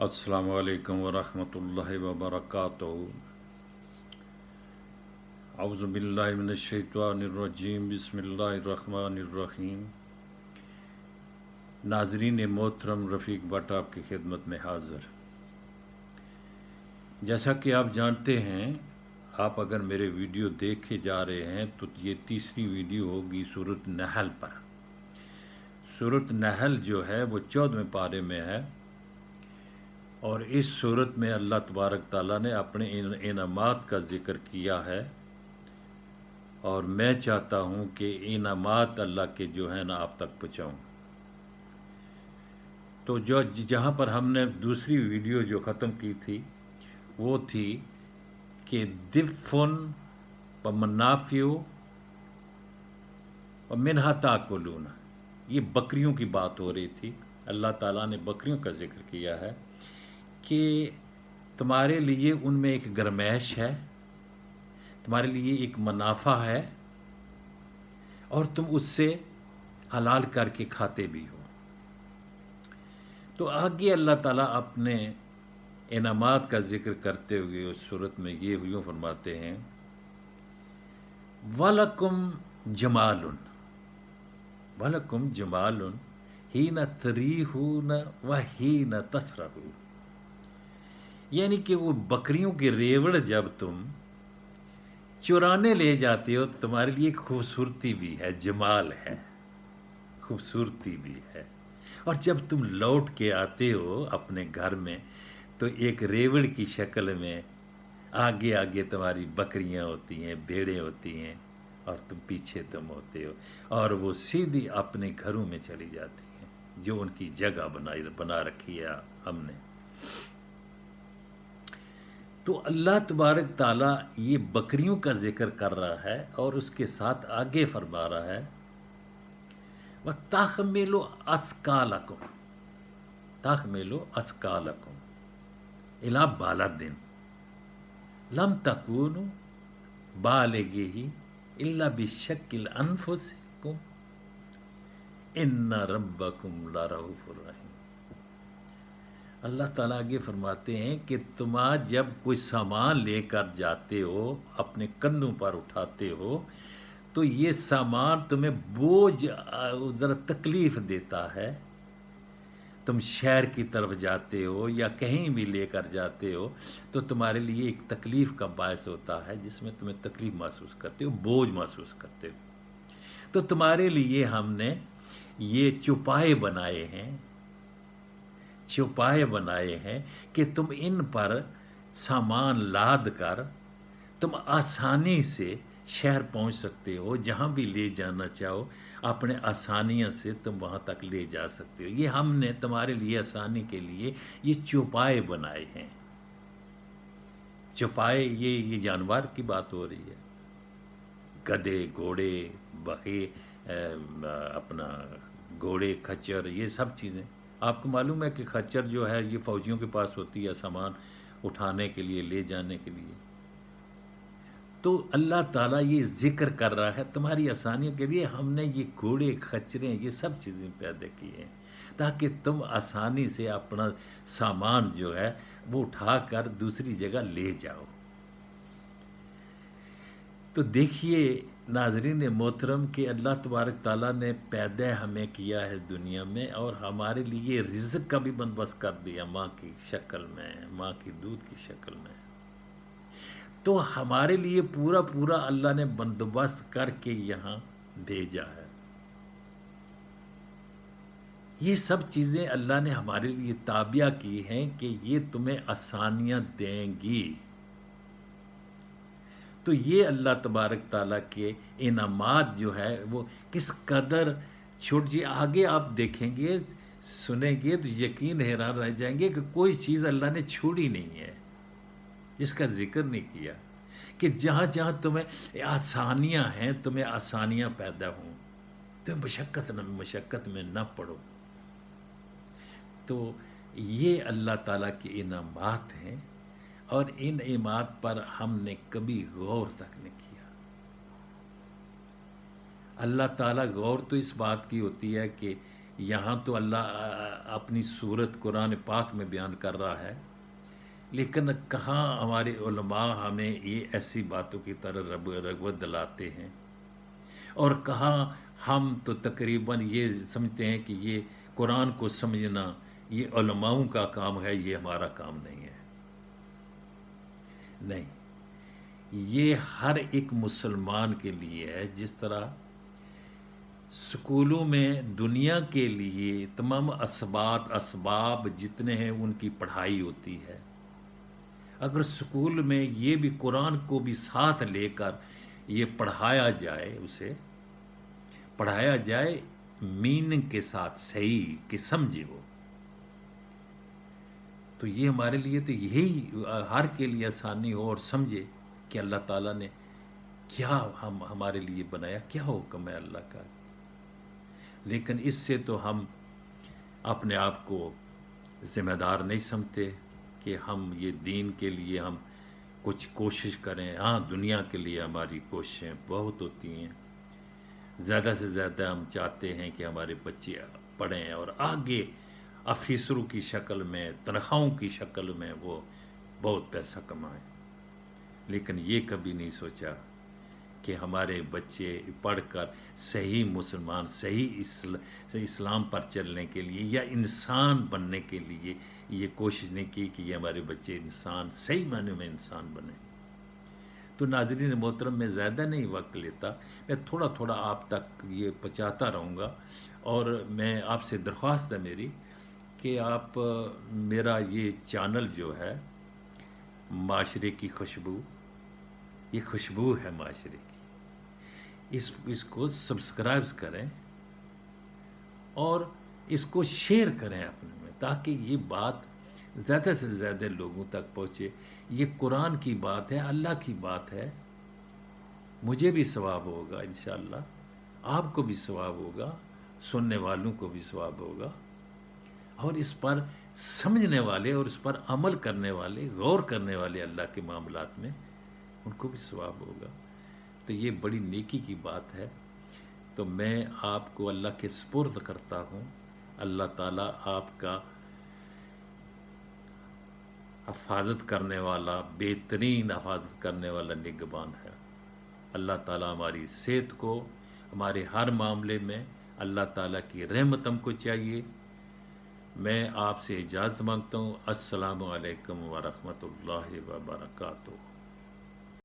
अस्सलामु अलैकुम वरहमतुल्लाहि वबरकातुहू। औज़ु बिल्लाहि मिनश शैतानिर रजीम, बिस्मिल्लाहिर रहमानिर रहीम। नाज़रीन मोहतरम, रफ़ीक भट्ट आपकी खिदमत में हाज़िर। जैसा कि आप जानते हैं, आप अगर मेरे वीडियो देखे जा रहे हैं तो ये तीसरी वीडियो होगी सूरत नहल पर। सूरत नहल जो है वो 14वें पारे में है, और इस सूरत में अल्लाह तबारक ताला ने अपने इनामात का ज़िक्र किया है। और मैं चाहता हूँ कि इनामात अल्लाह के जो है ना आप तक पहुँचाऊँ। तो जहाँ पर हमने दूसरी वीडियो जो ख़त्म की थी वो थी कि दिफ़ुन व मनाफ़िउ व मिन्हा ताकुलून, ये बकरियों की बात हो रही थी। अल्लाह ताला ने बकरियों का ज़िक्र किया है कि तुम्हारे लिए उनमें एक गरमैश है, तुम्हारे लिए एक मुनाफा है, और तुम उससे हलाल करके खाते भी हो। तो आगे अल्लाह ताला अपने इनामात का ज़िक्र करते हुए उस सूरत में ये यूँ फरमाते हैं, वलकुम जमालुन, वलकुम जमालुन हीन तरीहून व हीन तसरहू। यानी कि वो बकरियों के रेवड़ जब तुम चुराने ले जाते हो तो तुम्हारे लिए खूबसूरती भी है, जमाल है, खूबसूरती भी है। और जब तुम लौट के आते हो अपने घर में तो एक रेवड़ की शक्ल में आगे आगे तुम्हारी बकरियां होती हैं, भेड़ें होती हैं, और तुम पीछे तुम होते हो, और वो सीधी अपने घरों में चली जाती हैं जो उनकी जगह बना रखी है हमने। तो अल्लाह तबारक ताला ये बकरियों का ज़िक्र कर रहा है और उसके साथ आगे फरमा रहा है, व तहमिलु अस्कालकुम, तहमिलु अस्कालकुम इला बालदिन लम तकूनु बालिगिही इल्ला बिशक्किल अनफुसिकुम इन्ना रब्बकुम लरऊफुर रहीम। अल्लाह ताला आगे फरमाते हैं कि तुम जब कोई सामान लेकर जाते हो, अपने कंधों पर उठाते हो, तो ये सामान तुम्हें बोझ ज़रा तकलीफ़ देता है। तुम शहर की तरफ जाते हो या कहीं भी लेकर जाते हो तो तुम्हारे लिए एक तकलीफ़ का बायस होता है, जिसमें तुम्हें तकलीफ़ महसूस करते हो, बोझ महसूस करते हो। तो तुम्हारे लिए हमने ये चौपाए बनाए हैं, चौपाए बनाए हैं कि तुम इन पर सामान लाद कर तुम आसानी से शहर पहुंच सकते हो, जहां भी ले जाना चाहो अपने आसानियों से तुम वहां तक ले जा सकते हो। ये हमने तुम्हारे लिए आसानी के लिए ये चौपाए बनाए हैं। चौपाए ये जानवर की बात हो रही है, गधे, घोड़े, बहे, अपना घोड़े, खच्चर, ये सब चीज़ें। आपको मालूम है कि खच्चर जो है ये फ़ौजियों के पास होती है सामान उठाने के लिए, ले जाने के लिए। तो अल्लाह ताला ये ज़िक्र कर रहा है तुम्हारी आसानियों के लिए हमने ये घोड़े, खच्चरें, ये सब चीज़ें पैदा की हैं ताकि तुम आसानी से अपना सामान जो है वो उठाकर दूसरी जगह ले जाओ। तो देखिए नाज़रीन मोहतरम कि अल्लाह तबारक ताला ने पैदा हमें किया है दुनिया में, और हमारे लिए रिज़्क़ का भी बंदोबस्त कर दिया माँ की शक्ल में, माँ की दूध की शक्ल में। तो हमारे लिए पूरा पूरा अल्लाह ने बंदोबस्त करके यहाँ भेजा है। ये सब चीज़ें अल्लाह ने हमारे लिए ताबिया की हैं कि ये तुम्हें आसानियाँ देंगी। तो ये अल्लाह तबारक ताला के इनामात जो है वो किस कदर जी आगे आप देखेंगे, सुनेंगे तो यकीन हैरान रह जाएंगे कि कोई चीज़ अल्लाह ने छोड़ी नहीं है जिसका ज़िक्र नहीं किया, कि जहाँ जहाँ तुम्हें आसानियाँ हैं, तुम्हें आसानियाँ पैदा हों, तुम मशक्क़त में न पड़ो। तो ये अल्लाह ताला के इनामात हैं, और इन इनामात पर हमने कभी गौर तक नहीं किया। अल्लाह ताला गौर तो इस बात की होती है कि یہاں تو اللہ اپنی صورت قرآن پاک میں بیان کر رہا ہے، لیکن کہاں ہمارے علماء ہمیں یہ ایسی باتوں کی طرح رغبت دلاتے ہیں، اور کہاں ہم تو تقریباً یہ سمجھتے ہیں کہ یہ قرآن کو سمجھنا یہ علماؤں کا کام ہے، یہ ہمارا کام نہیں ہے۔ نہیں، یہ ہر ایک مسلمان کے لیے ہے۔ جس طرح سکولوں میں دنیا کے لیے تمام اسباب جتنے ہیں ان کی پڑھائی ہوتی ہے، اگر سکول میں یہ بھی قرآن کو بھی ساتھ لے کر یہ پڑھایا جائے، اسے پڑھایا جائے میننگ کے ساتھ، صحیح کہ سمجھے وہ، تو یہ ہمارے لیے تو یہی ہر کے لیے آسانی ہو، اور سمجھے کہ اللہ تعالیٰ نے کیا ہمارے لیے بنایا، کیا حکم ہے اللہ کا۔ لیکن اس سے تو ہم اپنے آپ کو ذمہ دار نہیں سمجھتے کہ ہم یہ دین کے لیے ہم کچھ کوشش کریں۔ ہاں، دنیا کے لیے ہماری کوششیں بہت ہوتی ہیں، زیادہ سے زیادہ ہم چاہتے ہیں کہ ہمارے بچے پڑھیں اور آگے آفیسروں کی شکل میں، تنخواہوں کی شکل میں وہ بہت پیسہ کمائیں، لیکن یہ کبھی نہیں سوچا کہ ہمارے بچے پڑھ کر صحیح مسلمان، صحیح اسلام پر چلنے کے لیے یا انسان بننے کے لیے یہ کوشش نہیں کی کہ یہ ہمارے بچے انسان، صحیح معنی میں انسان بنیں۔ تو ناظرین محترم، میں زیادہ نہیں وقت لیتا، میں تھوڑا تھوڑا آپ تک یہ پہنچاتا رہوں گا، اور میں آپ سے درخواست ہے میری کہ آپ میرا یہ چینل جو ہے معاشرے کی خوشبو، یہ خوشبو ہے معاشرے کی، اس کو سبسکرائب کریں اور اس کو شیئر کریں اپنے میں، تاکہ یہ بات زیادہ سے زیادہ لوگوں تک پہنچے۔ یہ قرآن کی بات ہے، اللہ کی بات ہے، مجھے بھی ثواب ہوگا انشاءاللہ، آپ کو بھی ثواب ہوگا، سننے والوں کو بھی ثواب ہوگا، اور اس پر سمجھنے والے اور اس پر عمل کرنے والے، غور کرنے والے اللہ کے معاملات میں، ان کو بھی ثواب ہوگا۔ تو یہ بڑی نیکی کی بات ہے۔ تو میں آپ کو اللہ کے سپرد کرتا ہوں۔ اللہ تعالیٰ آپ کا حفاظت کرنے والا، بہترین حفاظت کرنے والا نگہبان ہے۔ اللہ تعالیٰ ہماری صحت کو، ہمارے ہر معاملے میں اللہ تعالیٰ کی رحمت ہم کو چاہیے۔ میں آپ سے اجازت مانگتا ہوں۔ السلام علیکم ورحمۃ اللہ وبرکاتہ۔